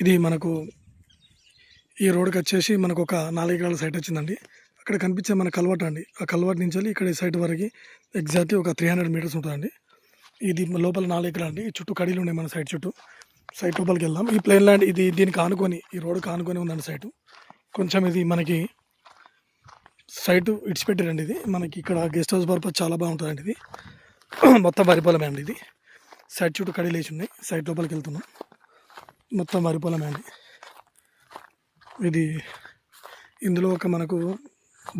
ఇది మనకు ఈ రోడ్కి వచ్చేసి మనకు ఒక 4 ఎకరాల సైట్ వచ్చిందండి. అక్కడ కనిపించే మన కల్వర్ట్ అండి. ఆ కల్వర్ట్ నుంచి ఇక్కడ ఈ సైట్ వరకు ఎగ్జాక్ట్లీ ఒక 300 మీటర్స్ ఉంటుందండి. ఇది లోపల 4 ఎకరాలు అండి. చుట్టూ కడీలు ఉన్నాయి మన సైట్ చుట్టూ. సైట్ లోపలికి వెళ్దాం. ఈ ప్లేన్ ల్యాండ్ ఇది దీనికి ఆనుకొని ఈ రోడ్కి ఆనుకొని ఉందండి సైటు. కొంచెం ఇది మనకి సైటు ఇడిచిపెట్టారండి. ఇది మనకి ఇక్కడ గెస్ట్ హౌస్ పర్పస్ చాలా బాగుంటుందండి. ఇది మొత్తం వరి పొలమే అండి. ఇది సైట్ చుట్టూ కడీలు వేసి ఉన్నాయి. సైట్ లోపలికి వెళ్తున్నాం. మొత్తం వరి పొలమే అండి. ఇది ఇందులో ఒక మనకు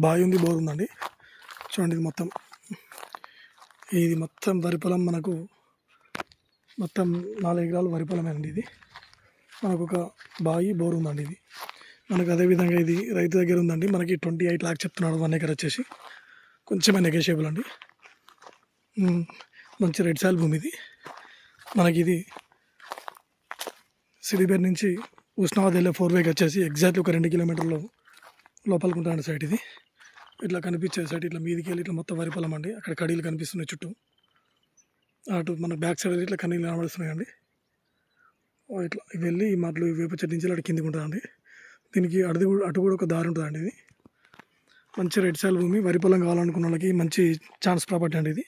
బావి ఉంది, బోర్ ఉందండి. చూడండి ఇది మొత్తం వరి పొలం. మనకు మొత్తం 4 ఎకరాలు వరి పొలమే అండి. ఇది మనకు ఒక బావి, బోర్ ఉందండి. ఇది మనకు అదేవిధంగా ఇది రైతు దగ్గర ఉందండి. మనకి 28 లాక్స్ చెప్తున్నాడు 1 ఎకర్ వచ్చేసి. కొంచెమే నెగోషియబుల్ అండి. మంచి రెడ్ సాయిల్ భూమి ఇది. మనకి ఇది సిద్దిపేట నుంచి ఉస్నాబాద్ వెళ్ళే 4 వేకి వచ్చేసి ఎగ్జాక్ట్లీ ఒక 2 కిలోమీటర్లు లోపలికి ఉంటాయండి సైట్. ఇది ఇట్లా కనిపించే సైట్ ఇట్లా మీదికి వెళ్ళి ఇట్లా మొత్తం వరి పొలం అండి. అక్కడ కడీలు కనిపిస్తున్నాయి చుట్టూ. అటు మన బ్యాక్ సైడ్ ఇట్లా కన్నీళ్ళు కనబడుతున్నాయండి. ఇట్లా వెళ్ళి ఈ మట్లు వేప చెట్టు నుంచి అటు కిందికి ఉంటుందండి. దీనికి అటు కూడా ఒక దారి ఉంటుందండి. ఇది మంచి రెడ్ సాయిల్ భూమి. వరి పొలం కావాలనుకున్న వాళ్ళకి మంచి ఛాన్స్ ప్రాపర్టీ అండి. ఇది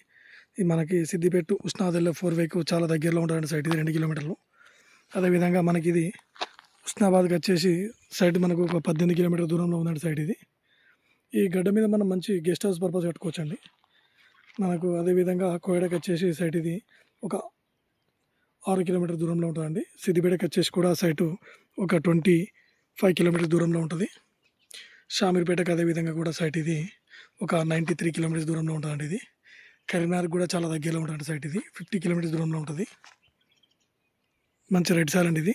మనకి సిద్దిపేట ఉస్నాబాద్ వెళ్ళే 4 వేకు చాలా దగ్గరలో ఉంటుందండి సైట్. ఇది 2 కిలోమీటర్లు. అదేవిధంగా మనకి ఇది ఉస్నాబాద్కి వచ్చేసి సైట్ మనకు ఒక 18 కిలోమీటర్ దూరంలో ఉందండి సైట్. ఇది ఈ గడ్డ మీద మనం మంచి గెస్ట్ హౌస్ పర్పస్ కట్టుకోవచ్చండి. మనకు అదేవిధంగా కోయడకి వచ్చేసి సైట్ ఇది ఒక 6 కిలోమీటర్ దూరంలో ఉంటుందండి. సిద్దిపేటకి వచ్చేసి కూడా సైటు ఒక 25 కిలోమీటర్ దూరంలో ఉంటుంది. షామీర్పేటకి అదేవిధంగా కూడా సైట్ ఇది ఒక 93 కిలోమీటర్స్ దూరంలో ఉంటుందండి. ఇది కరీంనగర్ కూడా చాలా దగ్గరలో ఉంటుంది సైట్. ఇది 50 కిలోమీటర్స్ దూరంలో ఉంటుంది. మంచి రెడ్ సాయిల్ అండి ఇది.